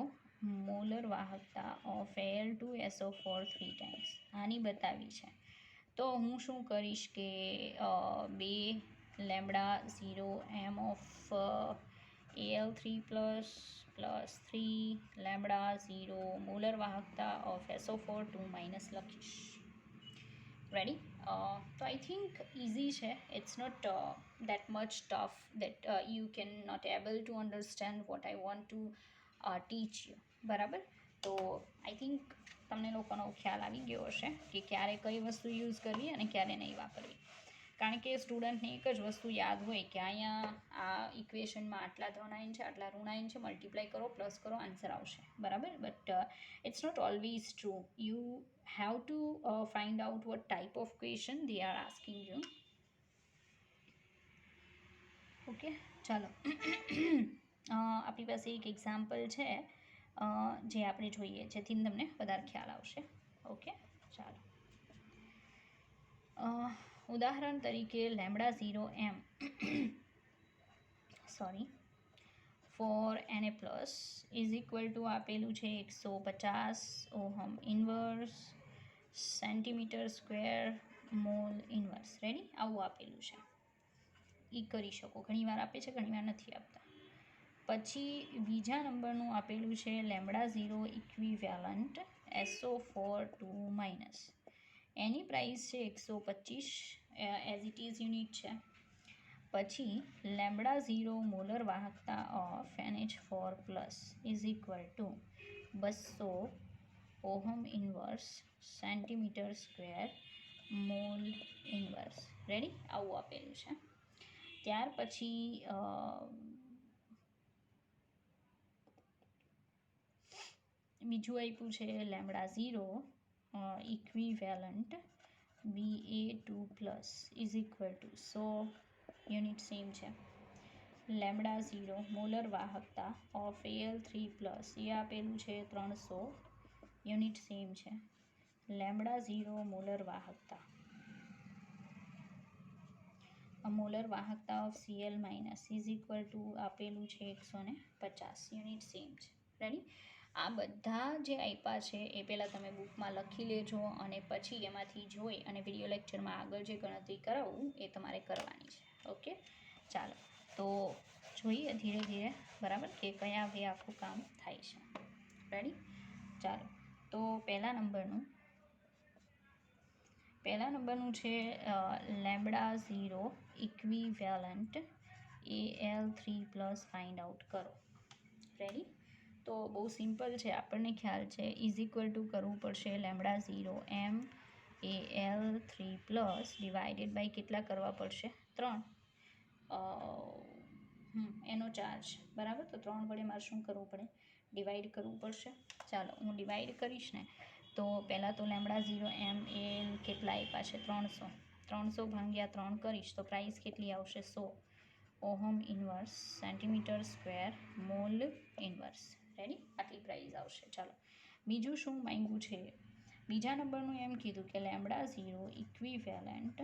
મોલર વાહકતા ઓફ Al2SO4 3 ટાઈમ્સ આની બતાવી છે. તો હું શું કરીશ કે 2 lambda zero M of Al3 plus 3 lambda zero molar વાહકતા ઓફ SO4 માઇનસ લખીશ. રેડી? તો આઈ થિંક ઇઝી છે. It's not that much tough that you can not able to understand what I want to teach you. બરાબર. તો I think તમને લોકોનો ખ્યાલ આવી ગયો હશે કે ક્યારે કઈ વસ્તુ યુઝ કરવી અને ક્યારે નહીં વાપરવી. કારણ કે સ્ટુડન્ટને એક જ વસ્તુ યાદ હોય કે અહીંયા આ ઇક્વેશનમાં આટલા ધનાયન છે, આટલા ઋણાયન છે, મલ્ટીપ્લાય કરો, પ્લસ કરો, આન્સર આવશે. બરાબર. But it's not always true. You have to find out what type of question they are asking you. Okay, ચાલો. આપણી પાસે એક એક્ઝામ્પલ છે જે આપણે જોઈએ, જેથી તમને વધારે ખ્યાલ આવશે. ઓકે, ચાલો. ઉદાહરણ તરીકે lambda 0 M sorry for Na plus is equal to આપેલું છે 150 ohm inverse centimetre square mole inverse. Ready? આવું આપેલું છે. એ કરી શકો. ઘણીવાર આપે છે, ઘણીવાર નથી આપતા. પછી બીજા નંબરનું આપેલું છે લેમ્બડા 0 ઇક્વિવેલન્ટ SO4 માઇનસ. એની પ્રાઇસ છે 125, એઝ ઇટ ઇઝ યુનિટ છે. પછી લેમ્બડા 0 મોલર વાહકતા of NH4 plus is equal to 200 ohm inverse centimetre square mole inverse. Ready? આવું આપેલું છે. ત્યાર પછી બીજું આપ્યું છે lambda 0 equivalent Ba2 plus is equal to 100 unit same છે. લેમ્બડા 0 મોલર વાહકતા ઓફ Al3 પ્લસ એ આપેલું છે 300 યુનિટ સેમ છે. લેમ્બડા 0 મોલર વાહકતા of Cl minus is equal to આપેલું છે 150 યુનિટ સેમ છે. રેડી? આ બધા જે આપ્યા છે એ પહેલાં તમે બુકમાં લખી લેજો અને પછી એમાંથી જોઈ અને વિડીયો લેક્ચરમાં આગળ જે ગણતરી કરાવું એ તમારે કરવાની છે. ઓકે, ચાલો. તો જોઈએ ધીરે ધીરે, બરાબર, કે કયા વે આખું કામ થાય છે. રેડી? ચાલો. તો પહેલા નંબરનું છે lambda 0 equivalent Al3 plus find out કરો. રેડી? તો બહુ સિમ્પલ છે, આપણને ખ્યાલ છે. ઇઝ ઇક્વલ ટુ કરવું પડશે lambda 0 M Al3 plus divided by કેટલા કરવા પડશે? 3. એનો ચાર્જ. બરાબર. તો 3 વડે મારે શું કરવું પડે? ડિવાઈડ કરવું પડશે. ચાલો, હું ડિવાઈડ કરીશ ને તો પહેલાં તો લેમ્બડા 0 એમ એ કેટલા આપ્યા છે? 300. 300 ભાગ્યા 3 કરીશ તો પ્રાઇસ કેટલી આવશે? 100 ohm inverse centimetre square mole inverse. Ready? આટલી પ્રાઇસ આવશે. ચાલો, બીજું શું માંગ્યું છે? બીજા નંબરનું એમ કીધું કે lambda 0 equivalent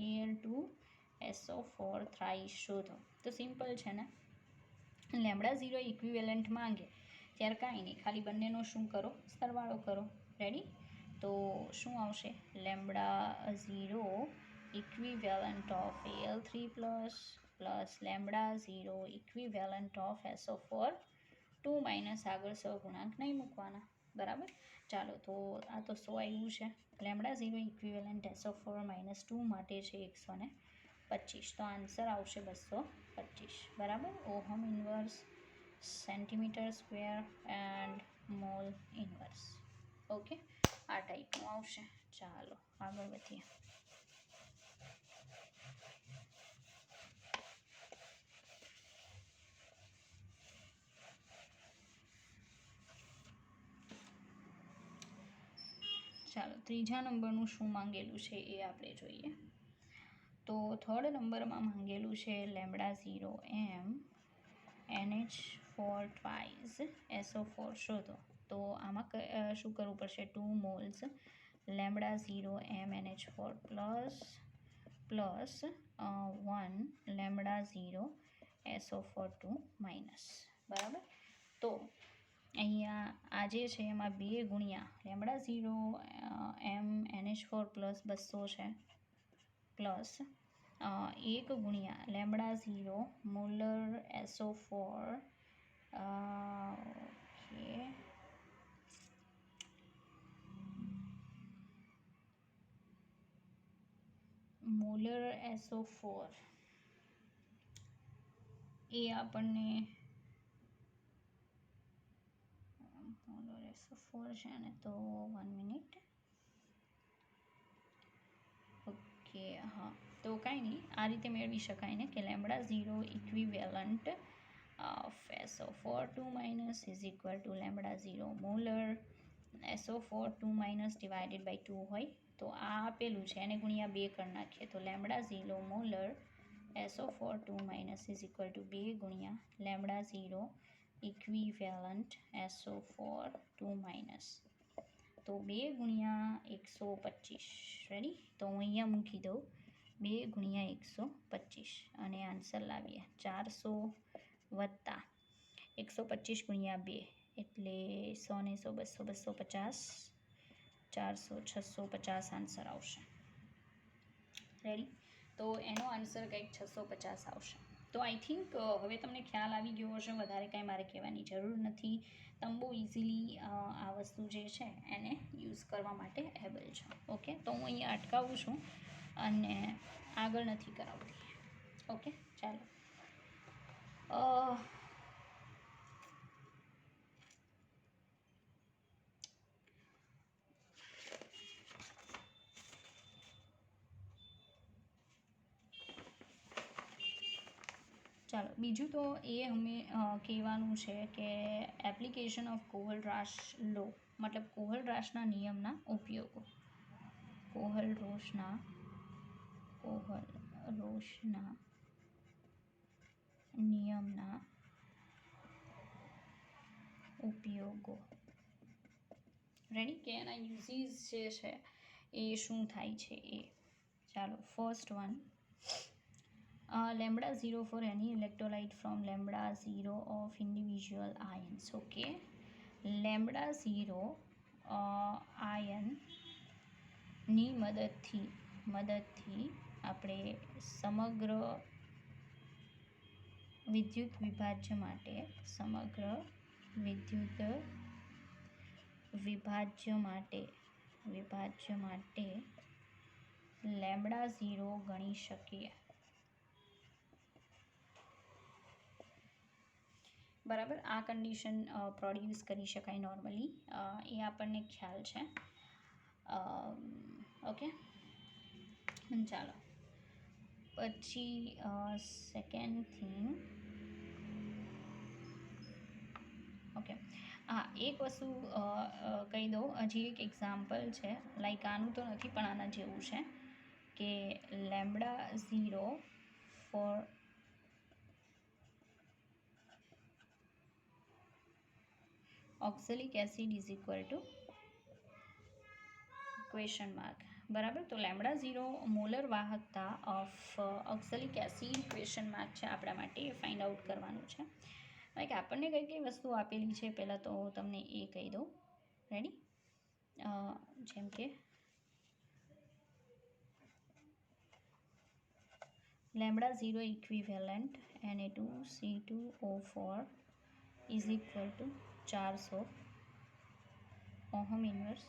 Al2 SO4 thrice શોધો. તો સિમ્પલ છે ને, લેમ્બડા 0 ઇક્વિવેલન્ટ માંગે ત્યારે કાંઈ નહીં, ખાલી બંનેનો શું કરો? સરવાળો કરો. રેડી? તો શું આવશે? Lambda 0 equivalent of Al3 plus lambda 0 equivalent of SO4 2 minus આગળ સહગુણાંક નહીં મૂકવાના. બરાબર. ચાલો, તો આ તો 100 આવ્યું છે. લેમ્બડા 0 ઇક્વિવેલન્ટ SO4 માઇનસ 2 માટે છે 125. તો આન્સર આવશે 225. બરાબર. Ohm inverse centimetre square and mall inverse. Okay, આ ટાઈપનું આવશે. ચાલો, આગળ વધીએ. ચાલો, ત્રીજા નંબરનું શું માંગેલું છે એ આપણે જોઈએ. તો થર્ડ નંબરમાં માંગેલું છે લેમ્બડા 0 એમ NH4 ટ્વાઇસ SO4 શોધો. તો આમાં શું કરવું પડશે? 2 મોલ્સ લેમ્બડા 0 એમ NH4 plus 1 lambda 0 SO4 2 minus. બરાબર. તો અહીંયા આ જે છે એમાં 2 ગુણ્યા લેમ્બડા 0 એમ NH4 પ્લસ 200 છે પ્લસ 1 ગુણ્યા lambda 0 molar SO4 okay molar SO4 એ આપણને મોલર SO4 છે ને, તો 1 મિનિટ. ઓકે, હા, તો કાંઈ નહીં, આ રીતે મેળવી શકાય ને કે lambda 0 equivalent of SO4 2 minus is equal to lambda 0 molar SO4 2 minus divided by 2 હોય તો આ આપેલું છે એને ગુણ્યા 2 કરી નાખીએ તો lambda 0 molar SO4 2 minus is equal to 2 ગુણ્યા લેમ્બડા 0 ઇક્વિવેલન્ટ SO4 2 માઇનસ, તો 2 ગુણ્યા 125. રેડી? તો હું અહીંયા મૂકી દઉં 2 ગુણ્યા 125 અને આન્સર લાવીએ 400 વત્તા 125 ગુણ્યા 2 એટલે 100 ને 100 200 250 400 650 આન્સર આવશે. રેડી? તો એનો આન્સર કંઈક 650 આવશે. તો આઈ થિંક હવે તમને ખ્યાલ આવી ગયો હશે, વધારે કાંઈ મારે કહેવાની જરૂર નથી. તમે બહુ ઇઝીલી આ વસ્તુ જે છે એને યુઝ કરવા માટે એબલ છો. ઓકે, તો હું અહીંયા અટકાવું છું અને આગળ નથી કરાવતી. ઓકે, ચાલો. ચાલો, બીજું તો એ અમે કહેવાનું છે કે એપ્લિકેશન ઓફ કોહલરાશ લો, મતલબ કોહલરાશના નિયમના ઉપયોગો. કોહલરોશના નિયમના ઉપયોગો. રેડી? કે એના યુઝીસ જે છે એ શું થાય છે એ. ચાલો, first one, lambda 0 for any electrolyte from lambda 0 of individual ions. Okay, lambda 0 ion ની મદદથી આપણે સમગ્ર વિદ્યુત વિભાજ્ય માટે લેમ્બડા 0 ગણી શકીએ. બરાબર? આ કન્ડિશન પ્રોડ્યુસ કરી શકાય નોર્મલી, એ આપણને ખ્યાલ છે. ઓકે, ચાલો. પછી સેકન્ડ થિંગ, ઓકે, હા, એક વસ્તુ કહી દઉં, હજી એક એક્ઝામ્પલ છે, લાઈક આનું તો નથી પણ આના જેવું છે કે lambda 0 for oxalic acid is equal to question mark. બરાબર? તો લેમ્બડા 0 મોલર વાહકતા of oxalic acid question mark છે આપણા માટે, એ ફાઇન્ડ આઉટ કરવાનું છે. લાઈક આપણને કઈ કઈ વસ્તુ આપેલી છે પહેલાં તો તમને એ કહી દઉં. રેડી? જેમ કે lambda 0 equivalent Na2C2O4 is equal two 400 ohm inverse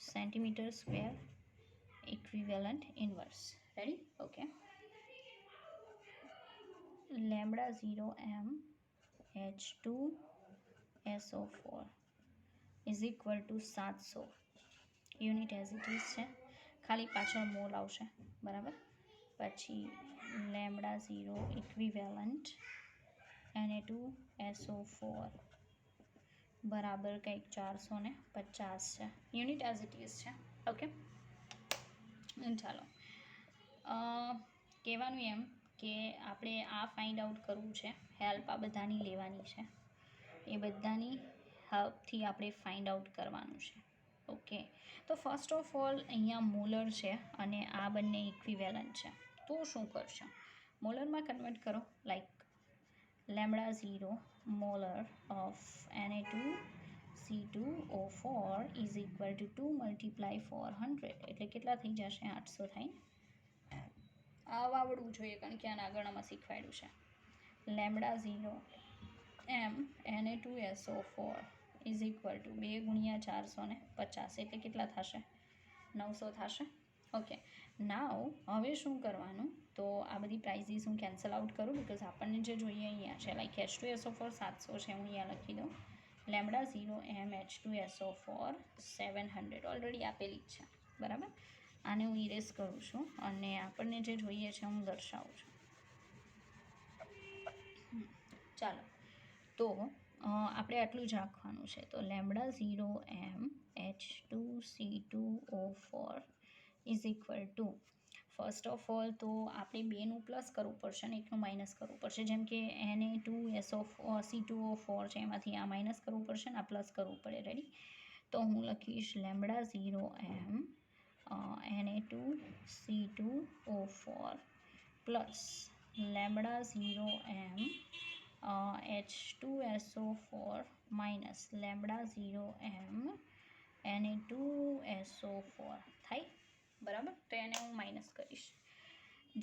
centimetre square equivalent inverse. Ready? Okay. Lambda 0 MH2SO4 is equal two 700 unit as it is છે, ખાલી પાછળ મોલ આવશે. બરાબર? પછી લેમ્બડા 0 ઇક્વિવેલન્ટ Na2SO4 બરાબર કંઈક 450 છે, યુનિટ એઝ ઇટ ઇઝ છે. ઓકે, ચાલો. કહેવાનું એમ કે આપણે આ ફાઇન્ડ આઉટ કરવું છે, હેલ્પ આ બધાની લેવાની છે, એ બધાની હેલ્પથી આપણે ફાઇન્ડ આઉટ કરવાનું છે. ઓકે, તો ફર્સ્ટ ઓફ ઓલ અહીંયા મોલર છે અને આ બંને ઇક્વિવેલન્ટ છે, તો શું કરશો? મોલરમાં કન્વર્ટ કરો. Like lambda 0 molar of Na2C2O4 is equal to 2 multiply 400 એટલે કેટલા થઈ જશે? 800 થાય. આવું આવડવું જોઈએ કારણ કે આના આગળમાં શીખવાડ્યું છે. Lambda 0 Na2SO4 is equal to 2 ગુણ્યા 450 એટલે કેટલા થશે? 900 થશે. ઓકે નાવ હવે શું કરવાનું, તો આ બધી પ્રાઇઝીસ હું કેન્સલ આઉટ કરું બિકોઝ આપણને જે જોઈએ અહીંયા છે, લાઈક H2SO4 700 છે, હું અહીંયા લખી દઉં લેમડા 0 MH2SO4 700 ઓલરેડી આપેલી જ છે, બરાબર. આને હું ઇરેઝ કરું છું અને આપણને જે જોઈએ છે હું દર્શાવું છું. ચાલો તો આપણે આટલું જ રાખવાનું છે. તો lambda 0 MH2C2O4 is equal two first of all તો આપણે બેનું પ્લસ કરવું પડશે ને એકનું માઇનસ કરવું પડશે. જેમ કે Na2SO4C2O4 છે, એમાંથી આ માઇનસ કરવું પડશે ને આ પ્લસ કરવું પડે. રેડી? તો હું લખીશ lambda 0 Na2C2O4 plus lambda 0 H2SO4 minus lambda 0 Na2SO4 થાય, બરાબર. તો એને હું માઇનસ કરીશ.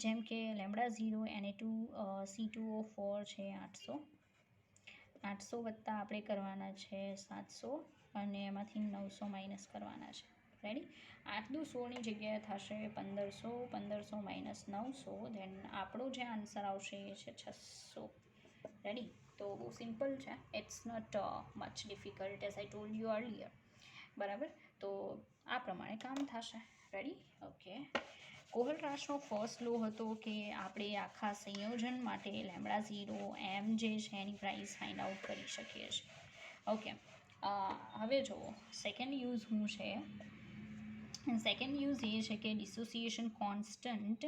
જેમ કે લેમડા 0 Na2C2O4 છે 800 વત્તા આપણે કરવાના છે 700 અને એમાંથી 900 માઇનસ કરવાના છે. રેડી? 8 દુ 16ની જગ્યાએ થશે 1500, 1500 માઇનસ 900, દેન આપણો જે આન્સર આવશે એ છે 600. રેડી? તો બહુ સિમ્પલ છે, it's not much difficult as I told you earlier, બરાબર. તો આ પ્રમાણે કામ થશે. રેડી? ઓકે. કોહલરાશનો ફર્સ્ટ લો હતો કે આપણે આખા સંયોજન માટે લેમડા 0 એમ જે છે એની પ્રાઇસ ફાઇન્ડ આઉટ કરી શકીએ છીએ. ઓકે. હવે જુઓ સેકન્ડ યુઝ શું છે. સેકન્ડ યુઝ એ છે કે ડિસોસિએશન કોન્સ્ટન્ટ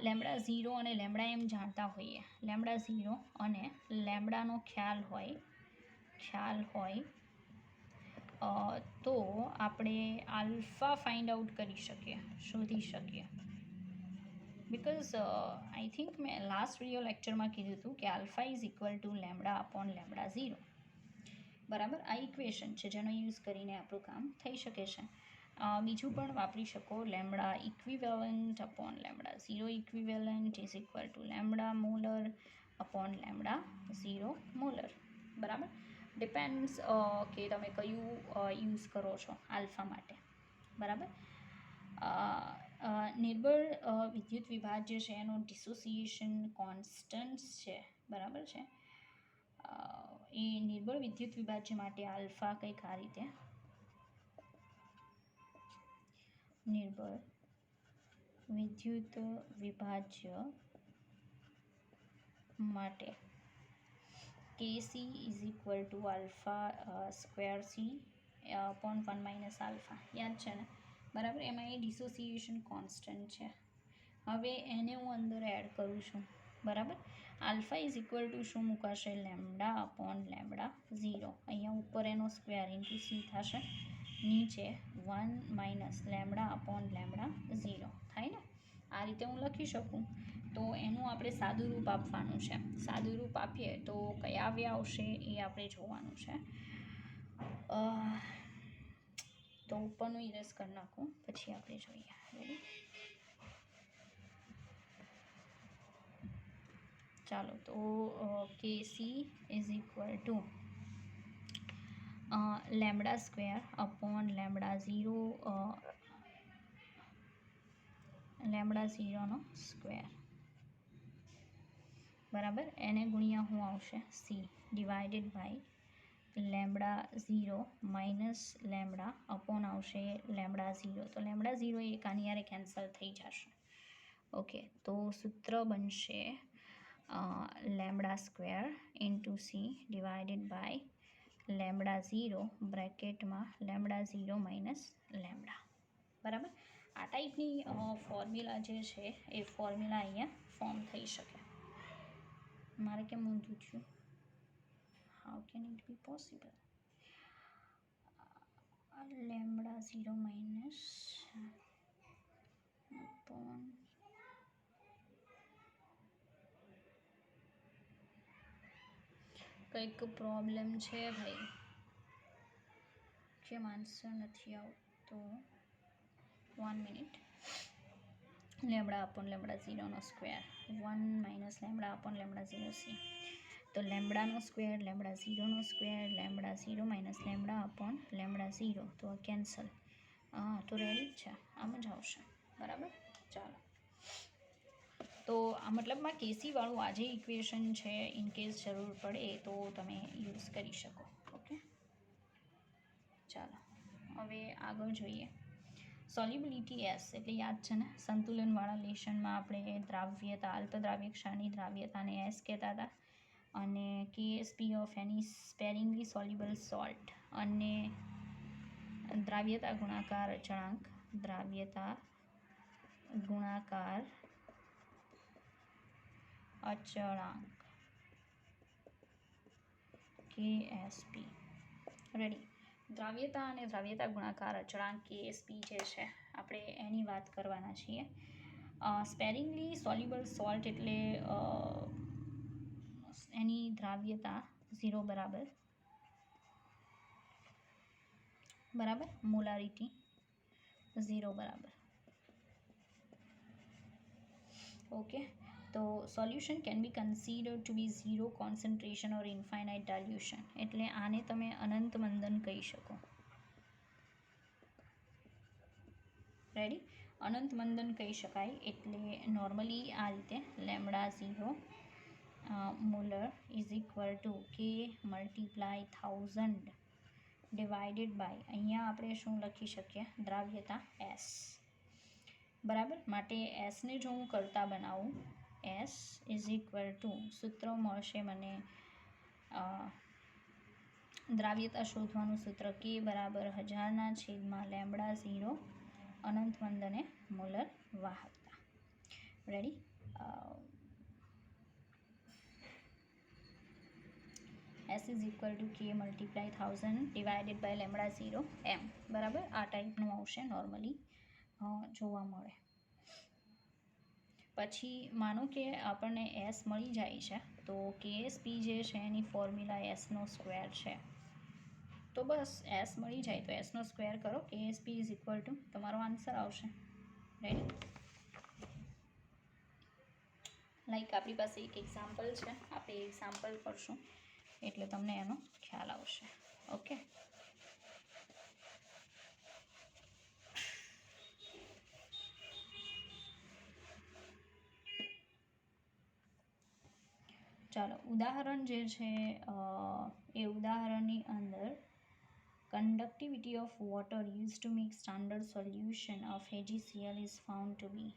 લેમડા 0 અને લેમડા એમ જાણતા હોઈએ, લેમડા 0 અને લેમડાનો ખ્યાલ હોય તો આપણે આલ્ફા ફાઇન્ડ આઉટ કરી શકીએ, શોધી શકીએ. બિકોઝ આઈ થિંક મેં લાસ્ટ વિડીયો લેક્ચરમાં કીધું હતું કે alpha is equal to lambda upon lambda 0, બરાબર. આ ઇક્વેશન છે જેનો યુઝ કરીને આપણું કામ થઈ શકે છે. બીજું પણ વાપરી શકો, lambda equivalent upon lambda 0 equivalent is equal to lambda molar upon lambda 0 molar, બરાબર. ડિપેન્ડ્સ કે તમે કયું યુઝ કરો છો આલ્ફા માટે, બરાબર. નિર્બળ વિદ્યુત વિભાજ્ય છે એનો ડિસોસિએશન કોન્સ્ટન્ટ્સ છે, બરાબર છે. એ નિર્બળ વિદ્યુત વિભાજ્ય માટે આલ્ફા કંઈક આ રીતે, નિર્બળ વિદ્યુત વિભાજ્ય માટે Kc is equal to alpha square C upon 1 minus alpha, યાદ છે ને, બરાબર. એમાં એ ડિસોસિએશન કોન્સ્ટન્ટ છે. હવે એને હું અંદર એડ કરું છું, બરાબર. આલ્ફા ઇઝ ઇક્વલ ટુ શું મુકાશે, લેમડા અપોન લેમડા 0, અહીંયા ઉપર એનો સ્ક્વેર ઇન્ટુ સી થશે, નીચે 1 માઇનસ લેમડા અપોન લેમડા 0 થાય ને. આ રીતે હું લખી શકું. તો એનું આપણે સાદું રૂપ આપવાનું છે. સાદું રૂપ આપીએ તો કયા આવે આવશે એ આપણે જોવાનું છે. તો ઉપરનું ઇરેઝ કરી નાખું પછી આપણે જોઈએ. રેડી? ચાલો તો Kc is equal to lambda square upon lambda 0નો સ્ક્વેર, બરાબર. એને ગુણ્યા શું આવશે, C divided by lambda 0 minus lambda upon આવશે લેમડા 0. તો લેમડા 0 એ કાનિયારે કેન્સલ થઈ જશે. ઓકે. તો સૂત્ર બનશે lambda square into C divided by lambda 0 બ્રેકેટમાં લેમડા 0 માઇનસ લેમડા, બરાબર. આ ટાઈપની ફોર્મ્યુલા જે છે એ ફોર્મ્યુલા અહીંયા ફોર્મ થઈ શકે. મારે કેમ ઊંધું થયું, how can it be possible. Lambda 0 minus upon કંઈક પ્રોબ્લેમ છે ભાઈ, કેમ આન્સર નથી આવતો. 1 મિનિટ. લેમડા અપોન લેમડા 0નો square 1 minus lambda upon lambda 0 C. તો લેમડાનો સ્ક્વેર લેમડા 0નો square lambda 0 minus lambda upon lambda 0, તો આ કેન્સલ. હા તો રેડી જ છે, આમ જ આવશે. બરાબર, ચાલો. તો આ મતલબમાં કેસીવાળું આ જે ઇક્વેશન છે, ઇન કેસ જરૂર પડે તો તમે યુઝ કરી શકો. ઓકે, ચાલો હવે આગળ જોઈએ. સોલ્યુબિલિટી એસ એટલે યાદ છે ને, સંતુલનવાળા લેશનમાં આપણે દ્રાવ્યતા, અલ્પદ્રાવ્ય ક્ષારની દ્રાવ્યતાને એસ કહેતા હતા. અને KSP of any સ્પેરિંગલી soluble salt અને દ્રાવ્યતા ગુણાકાર અચળાંક, દ્રાવ્યતા ગુણાકાર અચળાંક કેએસપી. રેડી. દ્રાવ્યતા અને દ્રાવ્યતા ગુણાકાર અચળાંક કેએસપી જે છે, આપણે એની વાત કરવાના છીએ. સ્પેરિંગલી સોલ્યુબલ સોલ્ટ એટલે એની દ્રાવ્યતા 0 બરાબર, મોલારિટી 0 બરાબર. ઓકે, તો solution can be considered to be 0 concentration or infinite dilution, એટલે આને તમે અનંત મંદન કહી શકો. રેડી, અનંત મંદન કહી શકાય. એટલે નોર્મલી આ રીતે lambda 0 molar is equal two કે મલ્ટીપ્લાય 1000 ડિવાઇડેડ બાય, અહીંયા આપણે શું લખી શકીએ, દ્રાવ્યતા એસ. બરાબર, માટે એસને જો હું કરતા બનાવું, એસ ઇઝ ઇક્વલ ટુ સૂત્ર મળશે મને, દ્રાવ્યતા શોધવાનું સૂત્ર કે બરાબર 1000/, લેમડા 0 અનંત મંદને મોલર વાહકતા. Ready. S is equal two કે મલ્ટીપ્લાય 1000 ડિવાઇડેડ બાય લેમડા 0 એમ. બરાબર, આ ટાઈપનું આવશે, નોર્મલી જોવા મળે. પછી માનો કે આપણને એસ મળી જાય છે, તો કેએસપી જે છે એની ફોર્મ્યુલા એસનો સ્ક્વેર છે. તો બસ એસ મળી જાય તો એસનો સ્ક્વેર કરો, કેએસપી ઇઝ ઇક્વલ ટુ તમારો આન્સર આવશે. રેડી. લાઈક આપણી પાસે એક એક્ઝામ્પલ છે, આપણે એક્ઝામ્પલ કરશું એટલે તમને એનો ખ્યાલ આવશે. ઓકે, ચાલો. ઉદાહરણ જે છે એ ઉદાહરણની અંદર conductivity of water used to make standard solution of AgCl is found to be.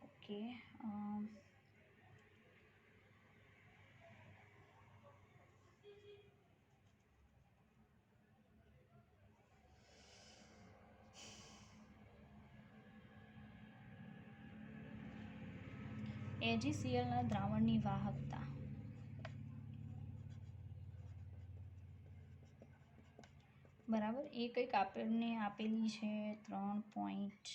Okay. AgClના દ્રાવણની વાહકતા. બરાબર, એ કંઈક આપણને આપેલી છે 3.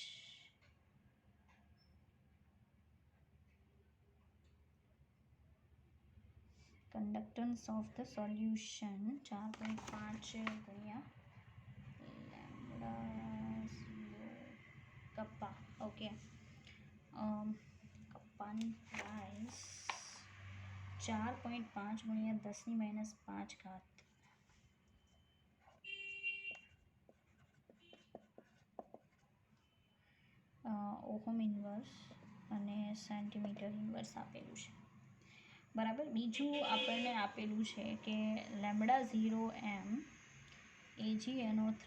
conductance of the solution 4.5 ગુણ્યા લેમ્ડા 0 કપ્પા. ઓકે, કપ્પાની પ્રાઇસ 4.5 ગુણ્યા 10⁻5. ઓહમ ઇન્વર્સ અને સેન્ટીમીટર ઇન્વર્સ આપેલું છે. બરાબર, બીજું આપણને આપેલું છે કે lambda 0 M AgNO3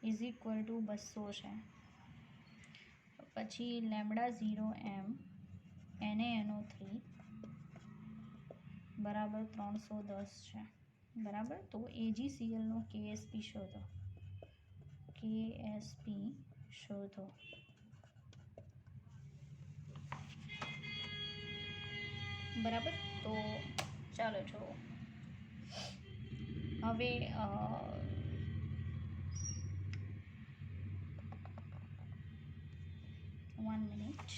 is equal to 200 છે. પછી લેમ્ડા 0 એમ NaNO3 બરાબર 310 છે. બરાબર, તો AgClનો કેએસપી શોધો. કેએસપી શોધો. બરાબર, તો ચાલો જો હવે 1 મિનિટ.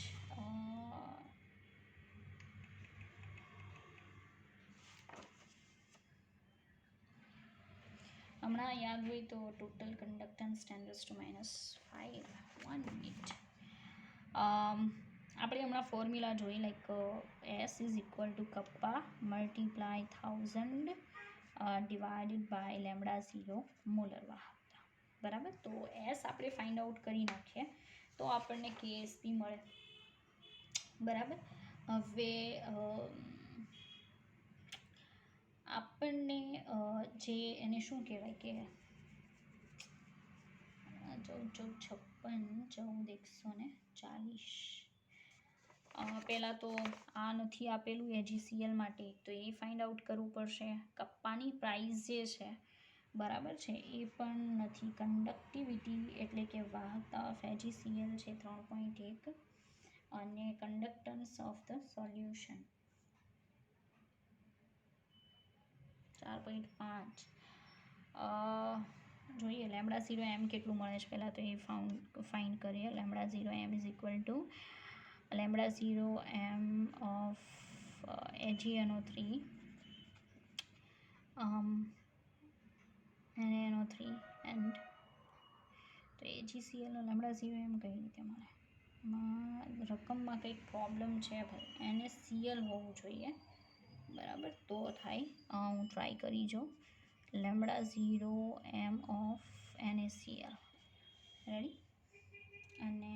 હમણાં યાદ હોય તો ટોટલ કન્ડક્ટન્સ 10⁻⁵. 1 મિનિટ. આપણે હમણાં ફોર્મ્યુલા જોઈ, like S is equal to kappa multiply 1000 divided by lambda 0 molar વાહકતા. બરાબર, તો એસ આપણે ફાઇન્ડ આઉટ કરી નાખીએ તો આપણને કેએસપી મળે. બરાબર, હવે આપણને જે એને શું કહેવાય કે 1456 પહેલાં તો આ નથી આપેલું એજીસીએલ માટે, તો એ ફાઇન્ડ આઉટ કરવું પડશે. કપ્પાની પ્રાઇસ જે છે બરાબર છે એ પણ નથી. કન્ડક્ટિવિટી એટલે કે વાહકતા ઓફ એજીસીએલ છે 3.1 અને કન્ડક્ટન્સ ઓફ ધ સોલ્યુશન 4.5. જોઈએ લેમડા 0 એમ કેટલું મળે છે પહેલાં તો એ ફાઇન્ડ કરીએ. Lambda 0 M is equal to lambda 0 M of AgNO3 NaNO3 and તો AgClનો લેમડા 0 એમ કઈ રીતે મળે? એમાં રકમમાં કંઈક પ્રોબ્લેમ છે ભાઈ. NaCl હોવું જોઈએ બરાબર તો થાય. હું ટ્રાય કરી જો lambda 0 M of NaCl ready. અને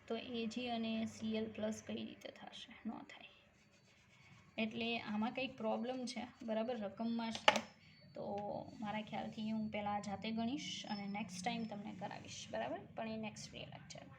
તો Ag અને Cl પ્લસ કઈ રીતે થશે? ન થાય. એટલે આમાં કંઈક પ્રોબ્લેમ છે બરાબર, રકમમાં છે. તો મારા ખ્યાલથી હું પહેલાં જાતે ગણીશ અને નેક્સ્ટ ટાઈમ તમને કરાવીશ બરાબર, પણ એ નેક્સ્ટ લેક્ચરમાં.